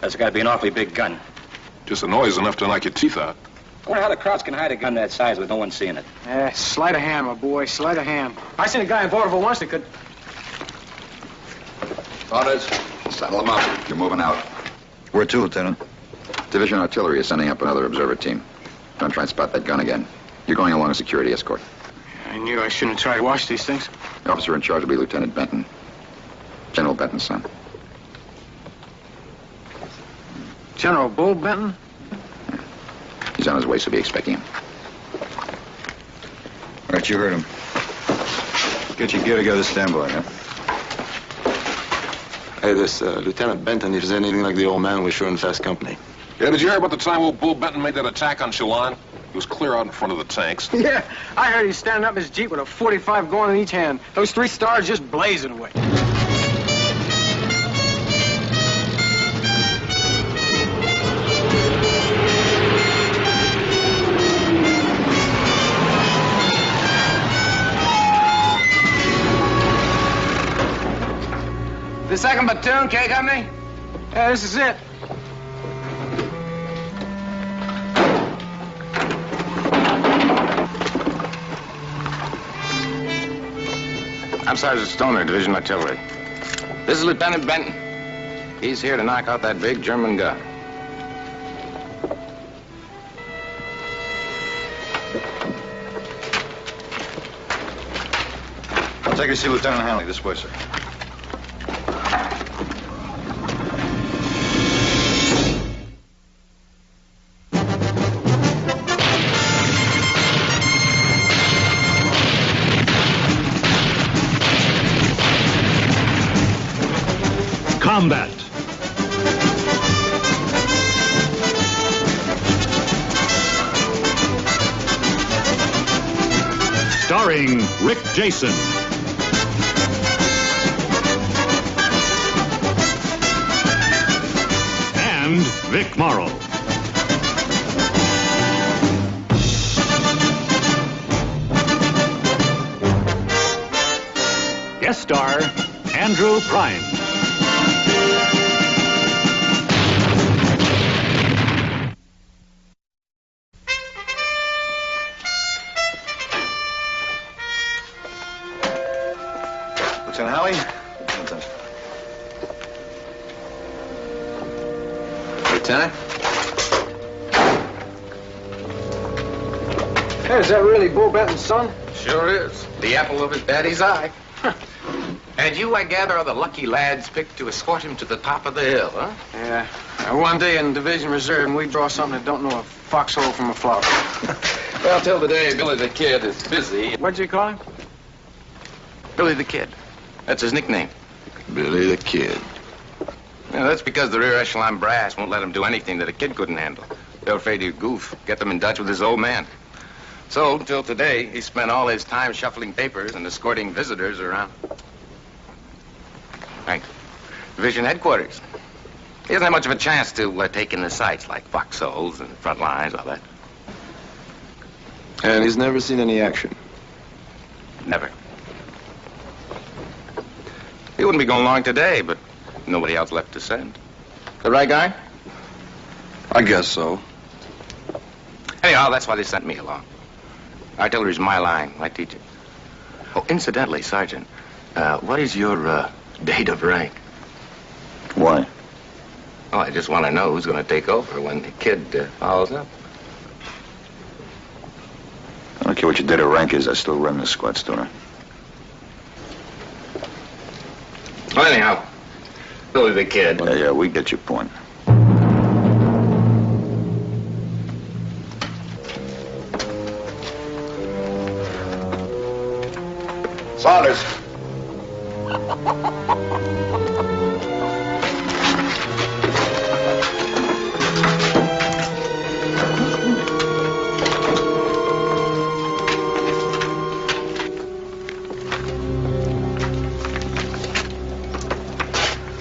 That's got to be an awfully big gun. Just the noise enough to knock your teeth out. I wonder how the Krauts can hide a gun that size with no one seeing it. Sleight of hand, my boy, sleight of hand. I seen a guy in vaudeville once that could... Orders. Saddle them up. You're moving out. Where to, Lieutenant? Division Artillery is sending up another observer team. Don't try and spot that gun again. You're going along a security escort. I knew I shouldn't have tried to watch these things. The officer in charge will be Lieutenant Benton. General Benton's son. General Bull Benton? He's on his way, so be expecting him. All right, you heard him. Get your gear together, standby, huh? Hey, this Lieutenant Benton, if there's anything like the old man, we're sure in fast company. Yeah, did you hear about the time old Bull Benton made that attack on Chelan? He was clear out in front of the tanks. Yeah, I heard he's standing up in his Jeep with a .45 going in each hand. Those 3 stars just blazing away. The 2nd Platoon, K Company? Yeah, this is it. I'm Sergeant Stoner, Division Artillery. This is Lieutenant Benton. He's here to knock out that big German gun. I'll take you to see Lieutenant Hanley. This way, sir. Combat. Starring Rick Jason. And Vic Morrow. Guest star Andrew Prime. Lieutenant Halley? Lieutenant? Hey, is that really Bull Benton's son? Sure is. The apple of his daddy's eye. And you, I gather, are the lucky lads picked to escort him to the top of the hill, huh? Yeah. One day in Division Reserve, and we draw something that don't know a foxhole from a flower. Well, till today, Billy the Kid is busy. What'd you call him? Billy the Kid. That's his nickname. Billy the Kid. Yeah, that's because the rear echelon brass won't let him do anything that a kid couldn't handle. They're afraid he'd goof, get them in Dutch with his old man. So, till today, he spent all his time shuffling papers and escorting visitors around. Right. Division headquarters. He doesn't have much of a chance to take in the sights like foxholes and front lines, all that. And he's never seen any action. Never. He wouldn't be going along today, but nobody else left to send. The right guy? I guess so. Anyhow, that's why they sent me along. Artillery's my line. I teach it. Oh, incidentally, Sergeant, what is your date of rank? Why? Oh, I just want to know who's going to take over when the kid follows up. I don't care what your date of rank is. I still run this squad, Stoner. Well, anyhow, Billy the Kid. Yeah, we get your point. Saunders.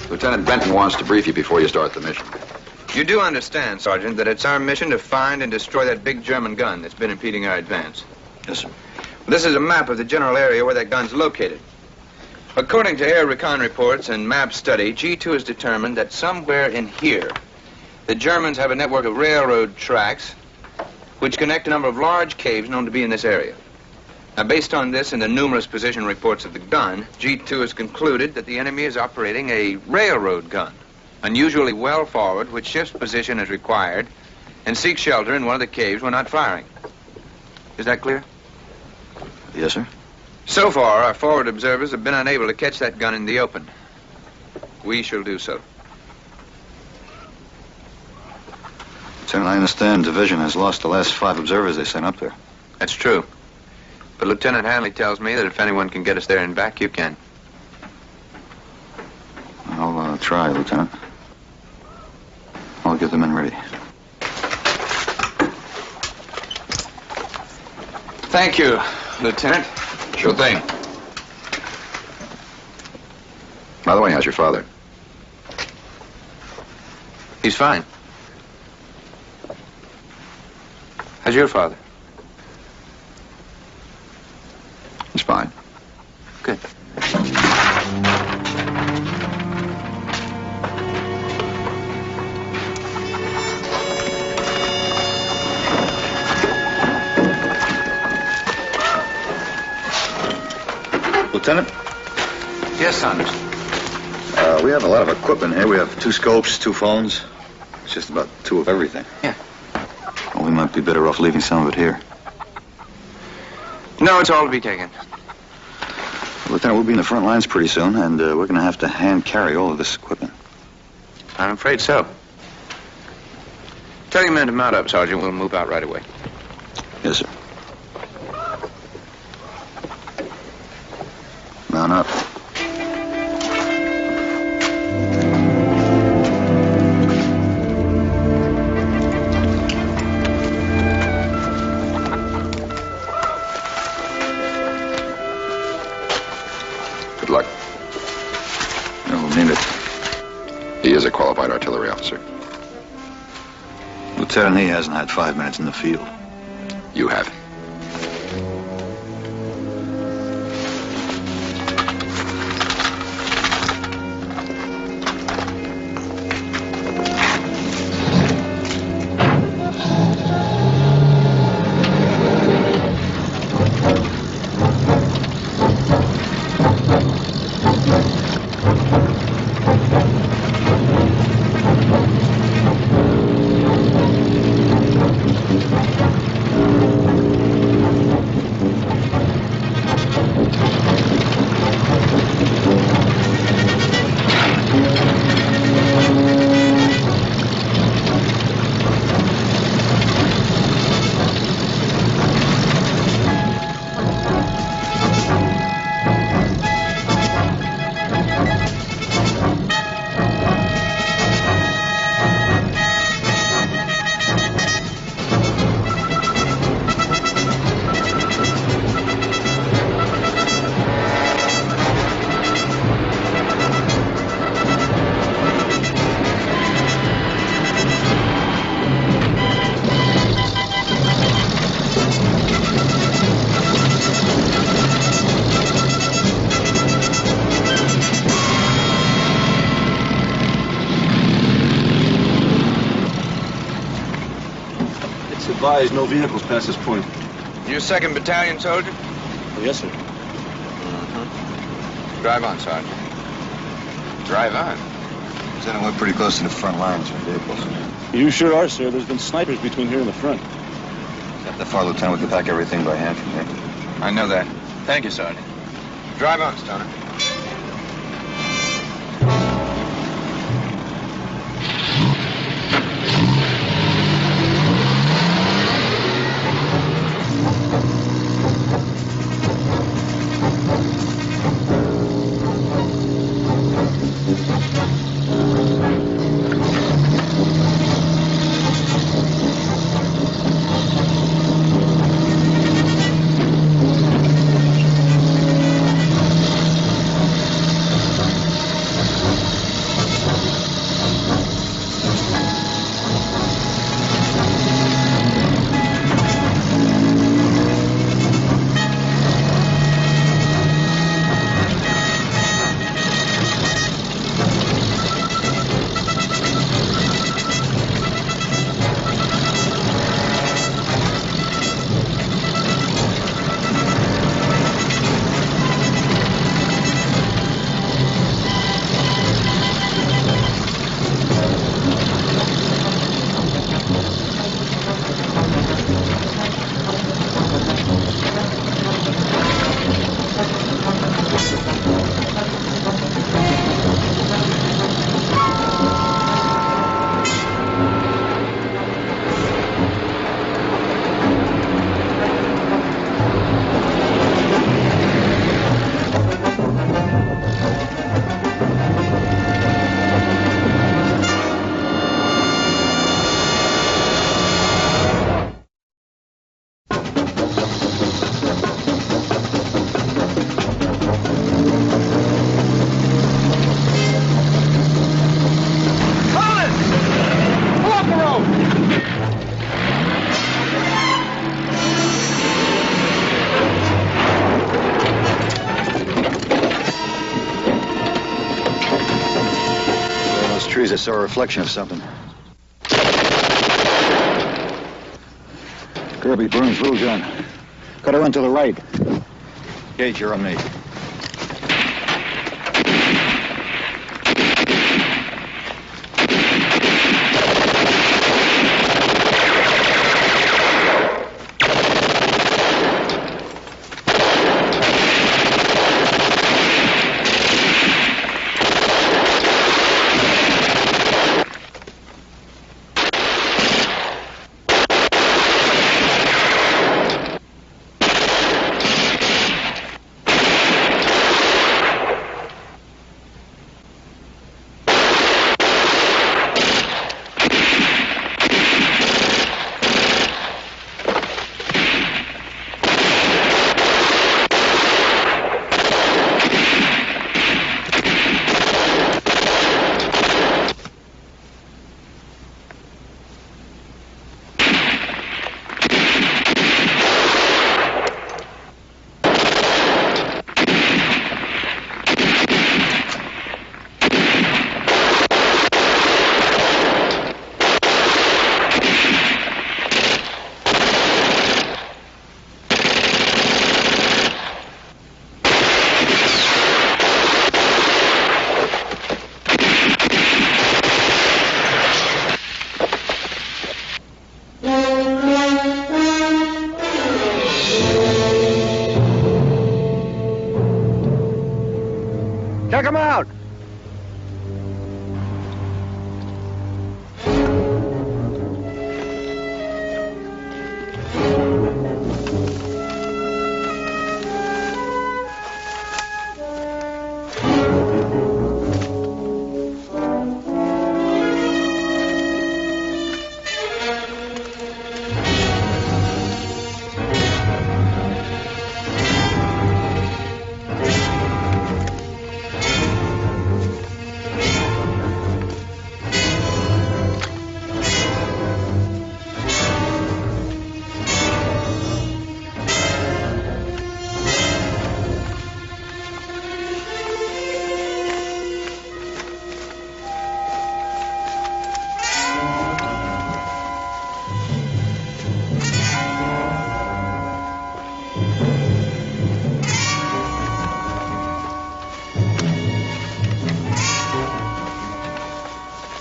Lieutenant Benton wants to brief you before you start the mission. You do understand, Sergeant, that it's our mission to find and destroy that big German gun that's been impeding our advance. Yes, sir. This is a map of the general area where that gun's located. According to air recon reports and map study, G2 has determined that somewhere in here The Germans have a network of railroad tracks which connect a number of large caves known to be in this area. Now, based on this and the numerous position reports of the gun, G2 has concluded that the enemy is operating a railroad gun, unusually well forward, which shifts position as required and seeks shelter in one of the caves when not firing. Is that clear? Yes, sir. So far, our forward observers have been unable to catch that gun in the open. We shall do so. Lieutenant, I understand Division has lost the last 5 observers they sent up there. That's true. But Lieutenant Hanley tells me that if anyone can get us there and back, you can. I'll try, Lieutenant. I'll get the men ready. Thank you, Lieutenant. Sure thing. By the way, how's your father? He's fine. How's your father? He's fine. Good. Lieutenant? Yes, Saunders. We have a lot of equipment here. We have 2 scopes, 2 phones. It's just about 2 of everything. Yeah. Well, we might be better off leaving some of it here. No, it's all to be taken. Lieutenant, we'll be in the front lines pretty soon, and we're going to have to hand carry all of this equipment. I'm afraid so. Tell your men to mount up, Sergeant. We'll move out right away. Yes, sir. Mount up. Good luck. No, we'll need it. He is a qualified artillery officer. Lieutenant, he hasn't had 5 minutes in the field. You have. Advised, no vehicles past this point. You 2nd Battalion, soldier? Oh, yes, sir. Drive on, Sergeant. Drive on. Lieutenant, we're pretty close to the front lines for vehicles. You sure are, sir. There's been snipers between here and the front. At the far, Lieutenant, we can pack everything by hand from here. I know that. Thank you, Sergeant. Drive on, Stoner. I saw a reflection of something. Kirby, Burns, Littlejohn. Cut her run to the right. Gage, you're on me. Check him out!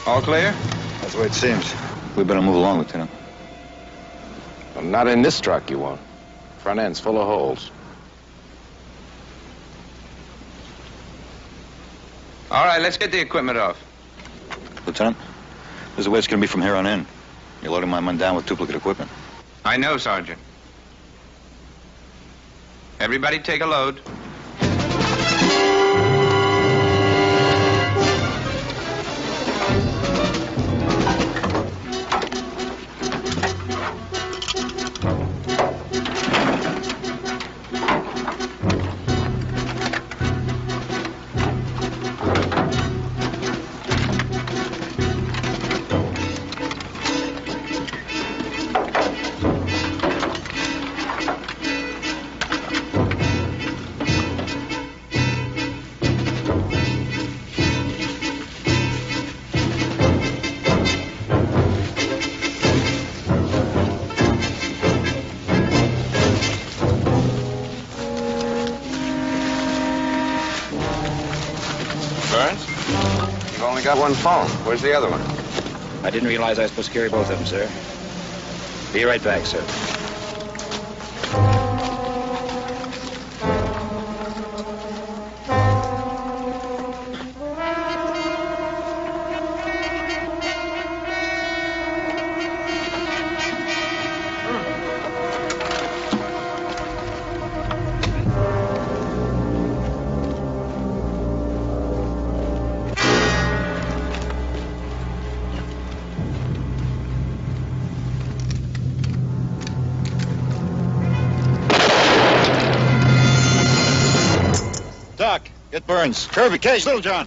All clear? That's the way it seems. We better move along, Lieutenant. Well, not in this truck, you won't. Front end's full of holes. All right, let's get the equipment off. Lieutenant, this is the way it's going to be from here on in. You're loading my men down with duplicate equipment. I know, Sergeant. Everybody take a load. Burns? You've only got one phone. Where's the other one? I didn't realize I was supposed to carry both of them, sir. Be right back, sir. Doc, get Burns. Kirby, Cage, Littlejohn.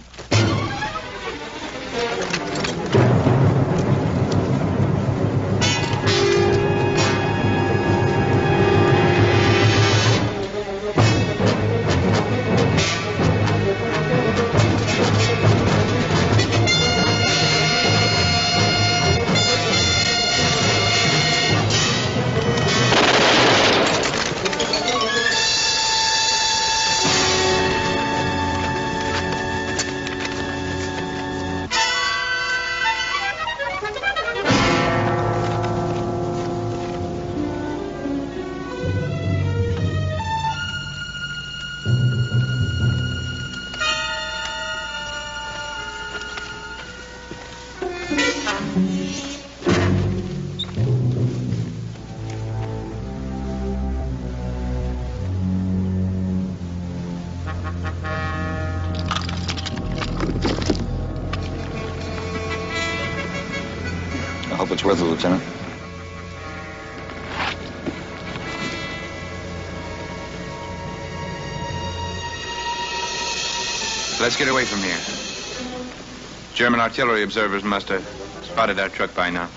Hope it's worth it, Lieutenant. Let's get away from here. German artillery observers must have spotted our truck by now.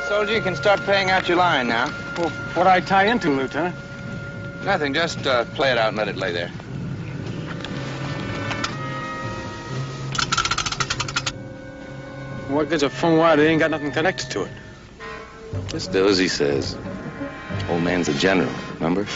Soldier, you can start paying out your line now. Well, what'd I tie into, Lieutenant? Nothing, just play it out and let it lay there. What good's a phone wire that ain't got nothing connected to it? Just do as he says. Old man's a general, remember?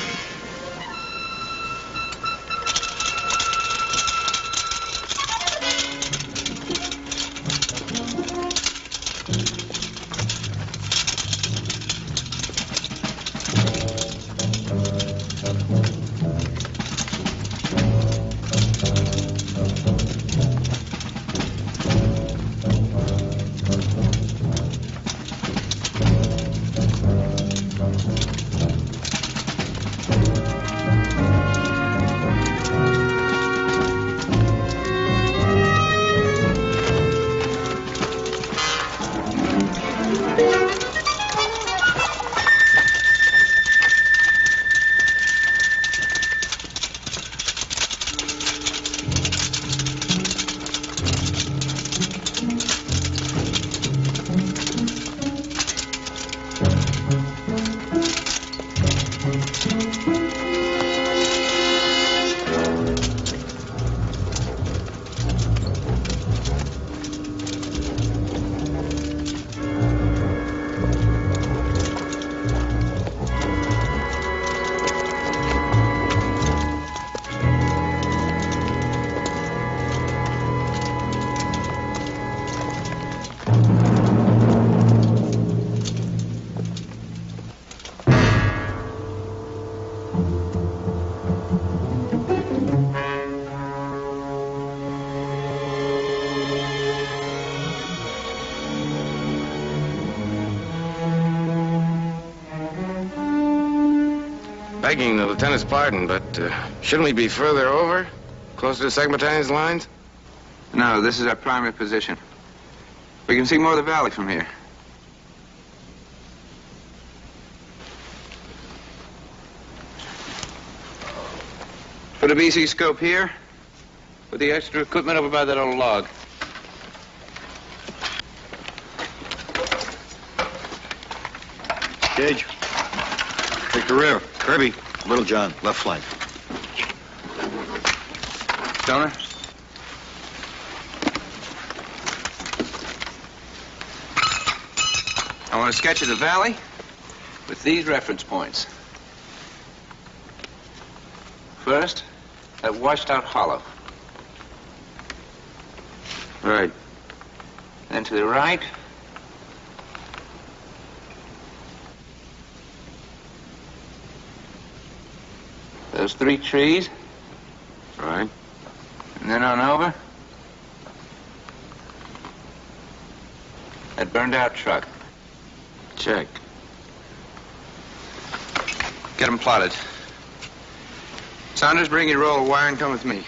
Begging the lieutenant's pardon, but shouldn't we be further over? Closer to 2nd Battalion's lines? No, this is our primary position. We can see more of the valley from here. Put a BC scope here. Put the extra equipment over by that old log. Gage, take the rear. Kirby, Little John, left flank. Stoner? I want a sketch of the valley with these reference points. First, that washed out hollow. Right. Then to the right, those 3 trees. Right. And then on over, that burned out truck. Check. Get them plotted. Saunders, bring your roll of wire and come with me.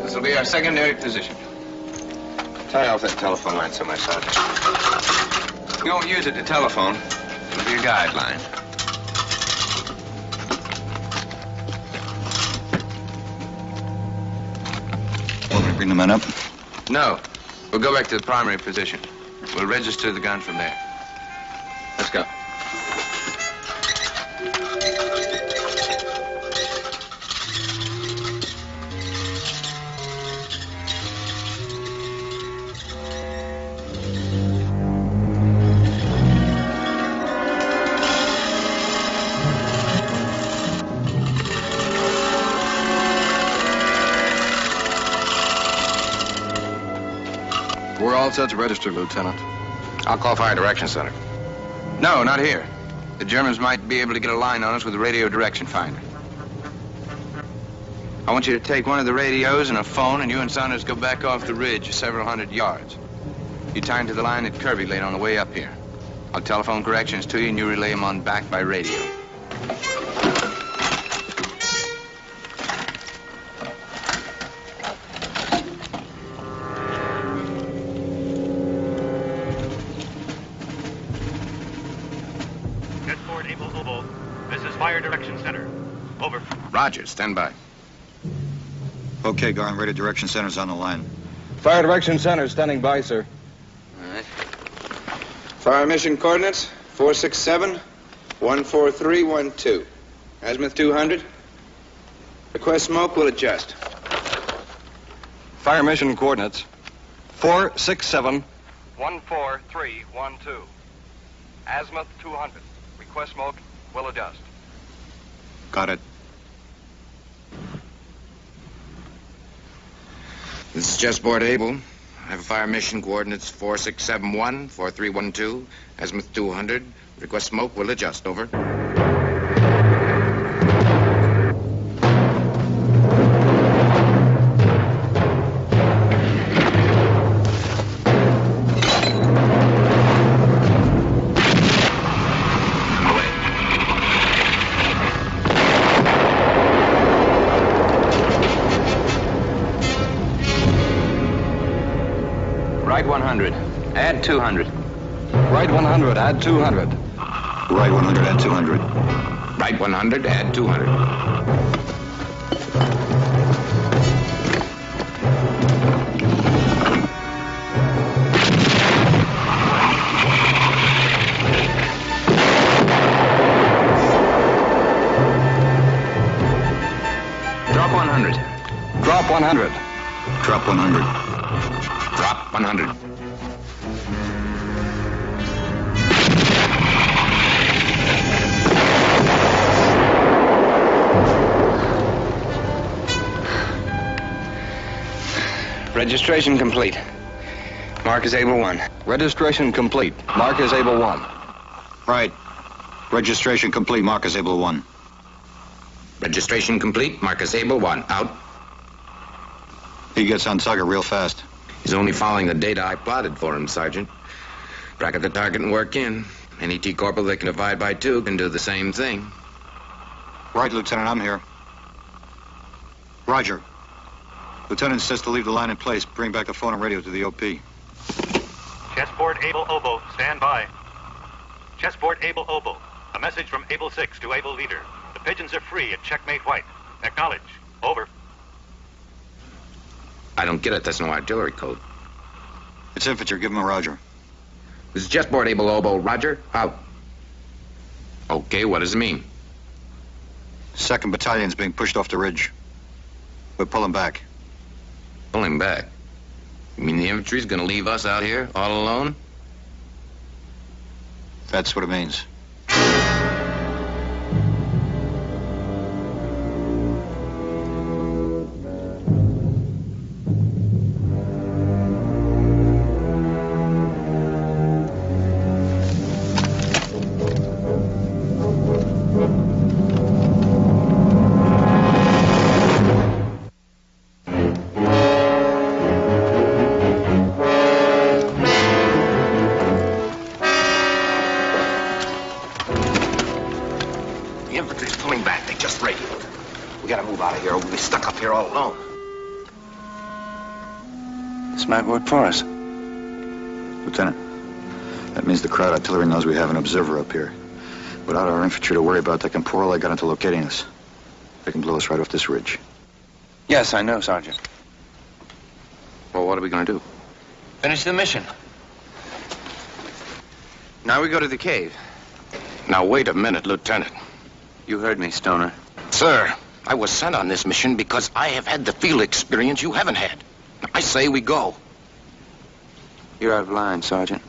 This will be our secondary position. Tie off that telephone line somewhere, Sergeant. We won't use it to telephone. It'll be a guideline. Want me to bring the men up? No. We'll go back to the primary position. We'll register the gun from there. Let's go. We're all set to register, Lieutenant. I'll call Fire Direction Center. No, not here. The Germans might be able to get a line on us with a radio direction finder. I want you to take one of the radios and a phone, and you and Saunders go back off the ridge several hundred yards. You tie into the line that Kirby laid on the way up here. I'll telephone corrections to you, and you relay them on back by radio. Jetport Able Obo. This is Fire Direction Center. Over. Roger, stand by. Okay, Garn, Radio Direction Center's on the line. Fire Direction Center standing by, sir. All right. Fire mission coordinates, 467-14312. Azimuth 200. Request smoke, will adjust. Fire mission coordinates 467. 14312. Azimuth 200. Request smoke, will adjust. Got it. This is Chessboard Able. I have fire mission coordinates 4671-4312, azimuth 200. Request smoke, will adjust. Over. Right 100. Add 200. Right 100, add 200. Right 100, add 200. Right 100, add 200. Drop 100. Drop 100. Drop 100. Drop 100. Registration complete. Mark is Able 1. Registration complete. Mark is Able 1. Right. Registration complete. Mark is Able 1. Registration complete. Marcus Able 1. Out. He gets on target real fast. He's only following the data I plotted for him, Sergeant. Bracket the target and work in. Any T-Corporal that can divide by 2 can do the same thing. Right, Lieutenant, I'm here. Roger. Lieutenant says to leave the line in place. Bring back the phone and radio to the OP. Chessboard Able Obo, stand by. Chessboard Able Obo. A message from Able 6 to Able Leader. The Pigeons are free at Checkmate White. Acknowledge. Over. I don't get it. That's no artillery code. It's infantry. Give him a roger. This is jetboard able oboe. Roger. Out. Okay, what does it mean? 2nd Battalion's being pushed off the ridge. We're pulling back. Pulling back? You mean the infantry's gonna leave us out here all alone? That's what it means. The infantry's pulling back. They just radioed. We gotta move out of here or we'll be stuck up here all alone. This might work for us. Lieutenant, that means the crowd artillery knows we have an observer up here. Without our infantry to worry about, they can pour all they got into locating us. They can blow us right off this ridge. Yes, I know, Sergeant. Well, what are we gonna do? Finish the mission. Now we go to the cave. Now, wait a minute, Lieutenant. You heard me, Stoner. Sir, I was sent on this mission because I have had the field experience you haven't had. I say we go. You're out of line, Sergeant.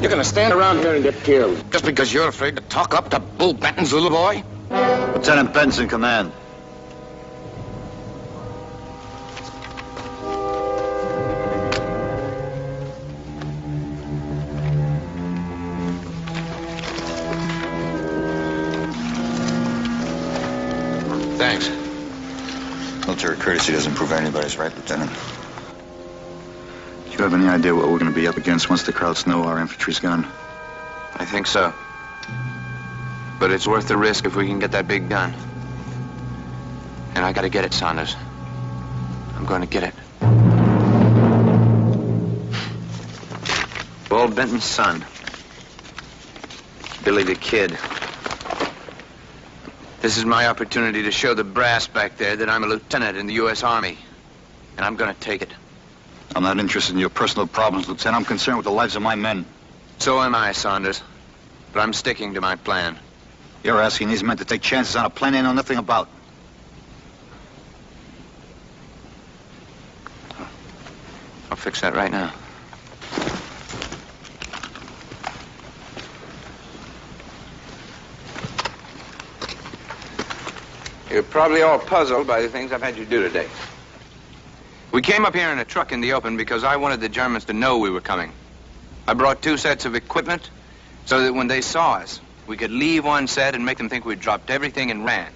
You're gonna stand around here and get killed just because you're afraid to talk up to Bull Benton's little boy? Lieutenant Benton's in command. Thanks. Military courtesy doesn't prove anybody's right, Lieutenant. Do you have any idea what we're going to be up against once the crowds know our infantry's gone? I think so. But it's worth the risk if we can get that big gun. And I gotta get it, Saunders. I'm going to get it. Bull Benton's son. Billy the Kid. This is my opportunity to show the brass back there that I'm a lieutenant in the U.S. Army. And I'm going to take it. I'm not interested in your personal problems, Lieutenant. I'm concerned with the lives of my men. So am I, Saunders. But I'm sticking to my plan. You're asking these men to take chances on a plan they know nothing about. I'll fix that right now. You're probably all puzzled by the things I've had you do today. We came up here in a truck in the open because I wanted the Germans to know we were coming. I brought 2 sets of equipment so that when they saw us, we could leave one set and make them think we'd dropped everything and ran.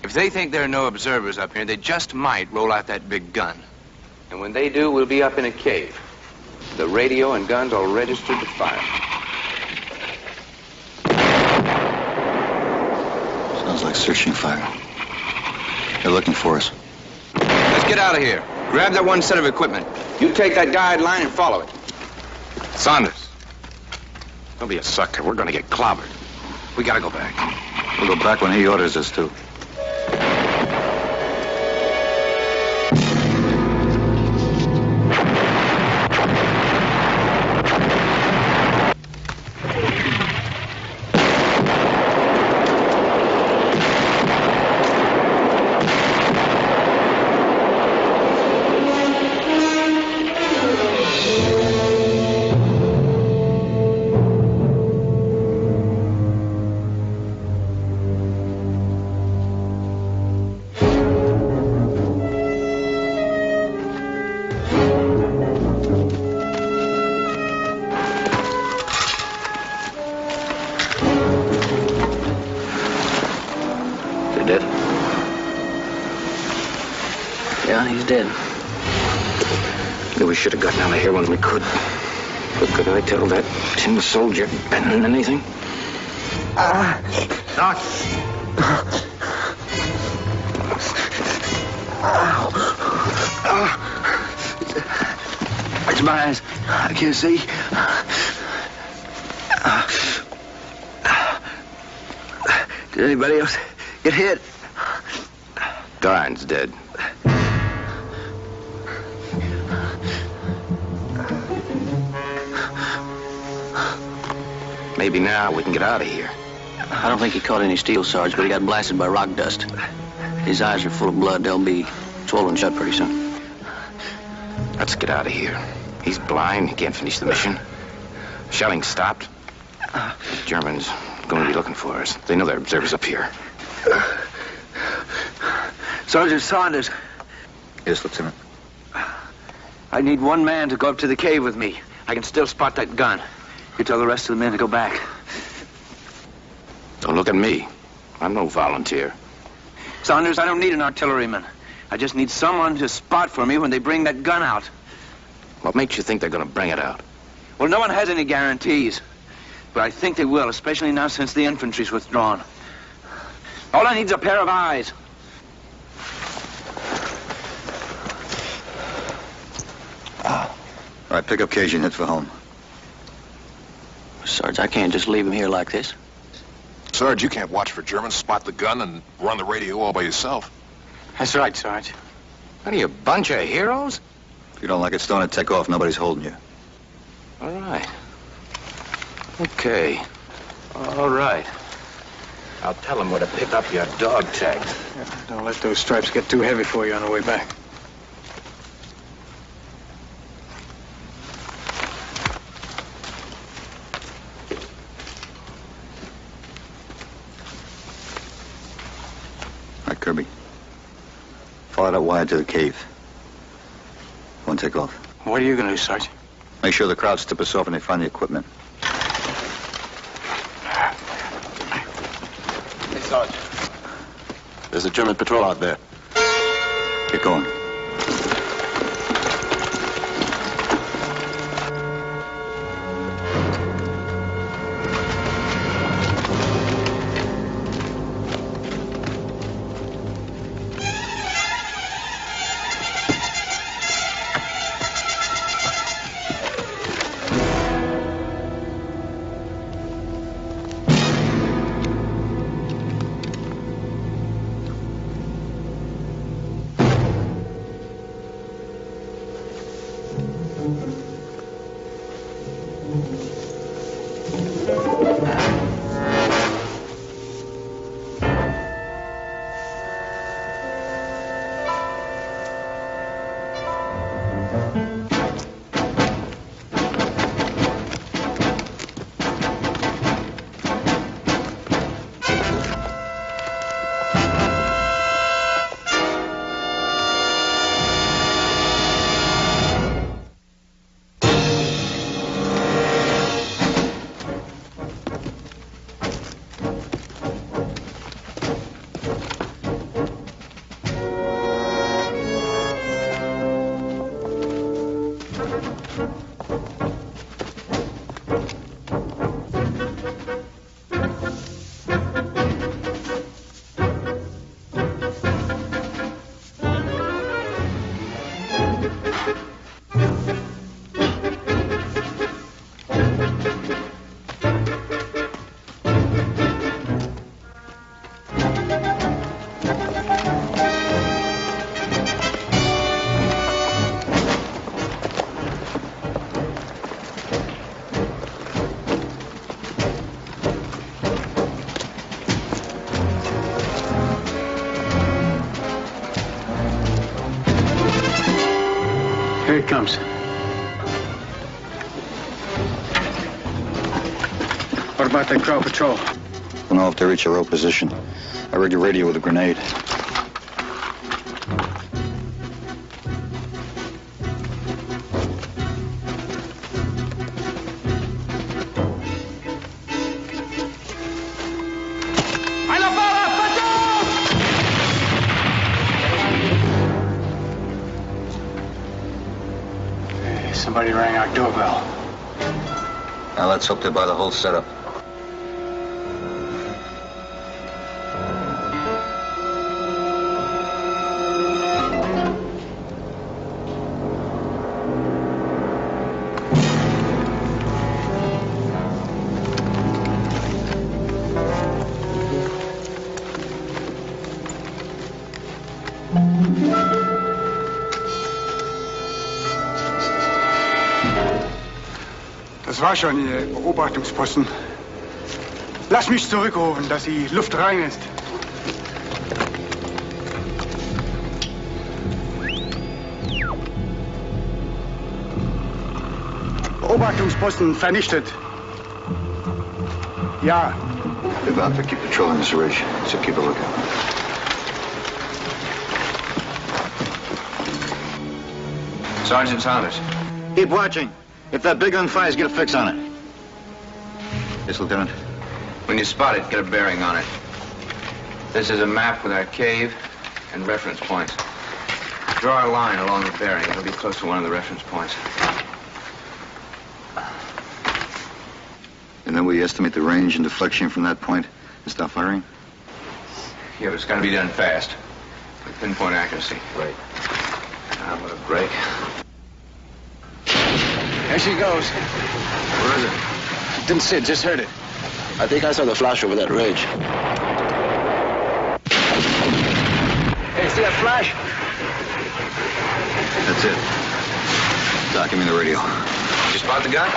If they think there are no observers up here, they just might roll out that big gun. And when they do, we'll be up in a cave. The radio and guns all registered to fire. Sounds like searching fire. They're looking for us. Let's get out of here. Grab that 1 set of equipment. You take that guideline and follow it. Saunders, don't be a sucker. We're gonna get clobbered. We gotta go back. We'll go back when he orders us to. Dead? Yeah, he's dead. We should have gotten out of here when we could. But could I tell that tin soldier Benton anything? It's my eyes. I can't see. Did anybody else get hit? Darn's dead. Maybe now we can get out of here. I don't think he caught any steel, Sarge, but he got blasted by rock dust. His eyes are full of blood. They'll be swollen shut pretty soon. Let's get out of here. He's blind. He can't finish the mission. Shelling stopped. The Germans are going to be looking for us. They know there are observers up here. Sergeant Saunders. Yes, Lieutenant. I need one man to go up to the cave with me. I can still spot that gun. You tell the rest of the men to go back. Don't look at me. I'm no volunteer. Saunders, I don't need an artilleryman. I just need someone to spot for me when they bring that gun out. What makes you think they're going to bring it out? Well, no one has any guarantees. But I think they will, especially now since the infantry's withdrawn. All I need is a pair of eyes. All right, pick up Cajun, head for home. Sarge, I can't just leave him here like this. Sarge, you can't watch for Germans, spot the gun, and run the radio all by yourself. That's right, Sarge. What are you, a bunch of heroes? If you don't like it, Stone, and take off. Nobody's holding you. All right. Okay. All right. I'll tell them where to pick up your dog tags. Yeah, don't let those stripes get too heavy for you on the way back. All right, Kirby. Follow that wire to the cave. Go and take off. What are you going to do, Sarge? Make sure the crowds tip us off when they find the equipment. Hey, Sarge. There's a German patrol out there. Get going. Here it comes. What about that crowd patrol? Don't know if they reach a row position. I rigged a radio with a grenade. Somebody rang our doorbell. Now let's hope they buy the whole setup. Das war schon Ihr Beobachtungsposten. Lass mich zurückrufen, dass die Luft rein ist. Beobachtungsposten vernichtet. Ja. We're about to keep patrolling this ridge, so keep a lookout. Sergeant Saunders. Keep watching. If that big gun fires, get a fix on it. Yes, Lieutenant. When you spot it, get a bearing on it. This is a map with our cave and reference points. Draw a line along the bearing. It'll be close to one of the reference points. And then we estimate the range and deflection from that point and stop firing? Yeah, but it's got to be done fast. With pinpoint accuracy. Right. I'm gonna break. There she goes. Where is it? Didn't see it, just heard it. I think I saw the flash over that ridge. Hey, see that flash? That's it. Doc, give me the radio. Did you spot the gun?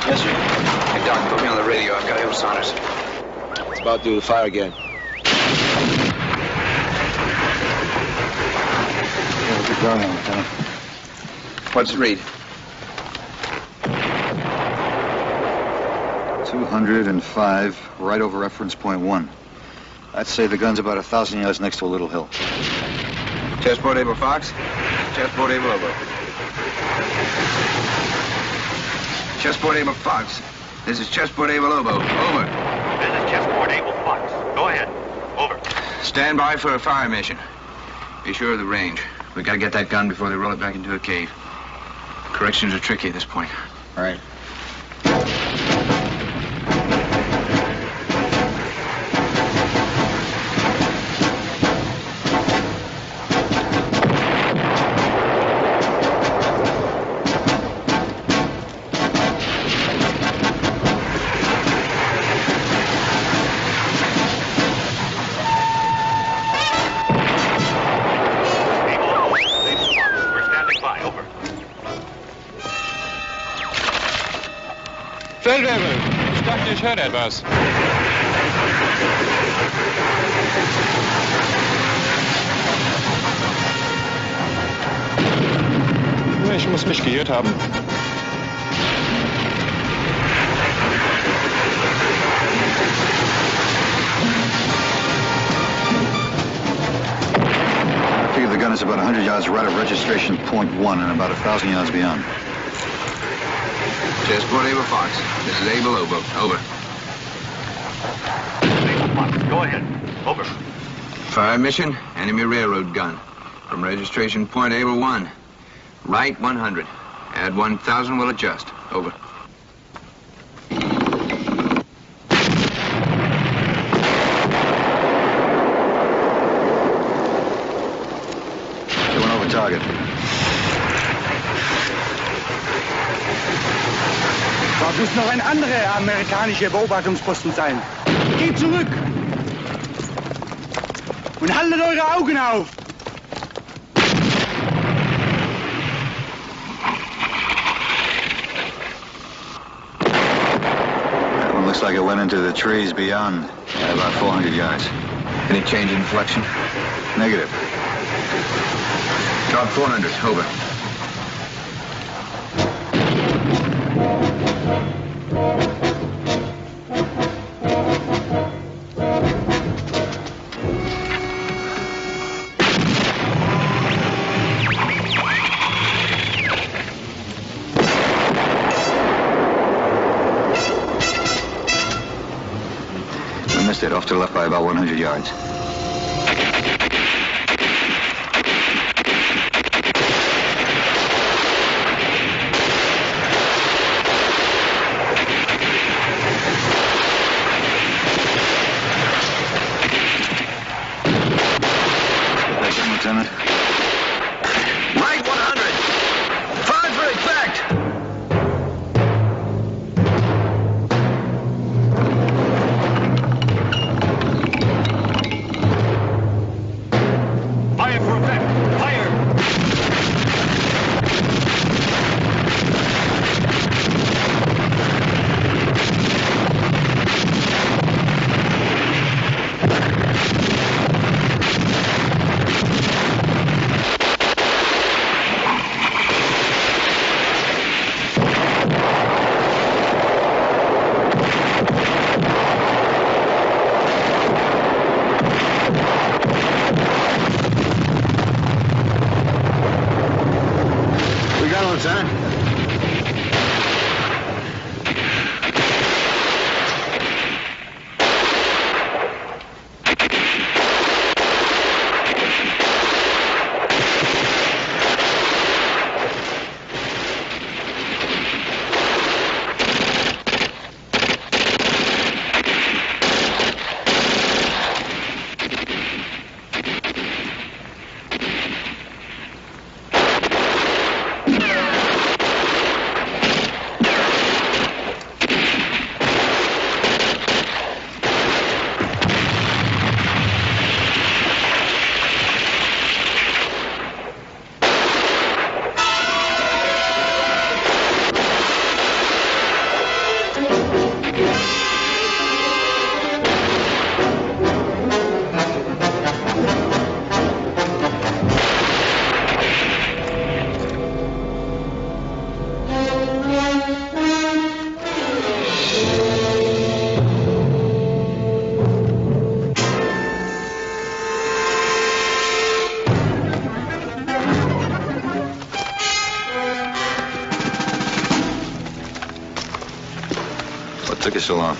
Yes, sir. Hey, Doc, put me on the radio. I've got to hit Saunders. It's about due to fire again. Keep going, Lieutenant. What's it read? 205, right over reference point 1. I'd say the gun's about 1,000 yards next to a little hill. Chessboard able Fox. Chessboard able Lobo. Chessboard able Fox. This is chessboard able Lobo. Over. This is chessboard able Fox. Go ahead. Over. Stand by for a fire mission. Be sure of the range. We got to get that gun before they roll it back into a cave. Corrections are tricky at this point. All right. Feldwebel, ich dachte, ich höre etwas. Ich muss mich geirrt haben. I figure the gun is about 100 yards right of registration point 1 and about 1,000 yards beyond. Chessboard able Fox. This is able Lobo. Over. Able Fox. Go ahead. Over. Fire mission, enemy railroad gun. From registration point able 1. Right 100. Add 1,000, we'll adjust. Over. They went over target. Da muss noch ein anderer amerikanischer Beobachtungsposten sein. Geht zurück! Und haltet eure Augen auf! That one looks like it went into the trees beyond, at about 400 yards. Any change in inflection? Negative. Drop 400. Over. We missed it, off to the left by about 100 yards. Lieutenant. Right 100. Fire for effect. so long.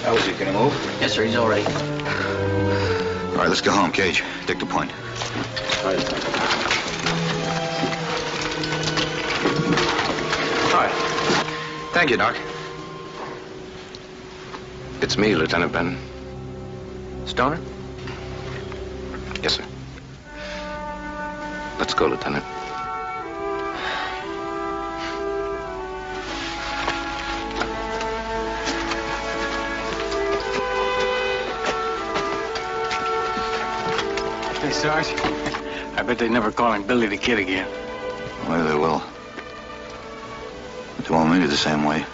How is he? Gonna move? Yes, sir, he's all right. All right, let's go home, Cage. Take the point. All right. Thank you, Doc. It's me, Lieutenant Benton. Stoner? Yes, sir. Let's go, Lieutenant. Hey, Sarge. I bet they never call him Billy the Kid again. Maybe they will. But they won't mean it the same way.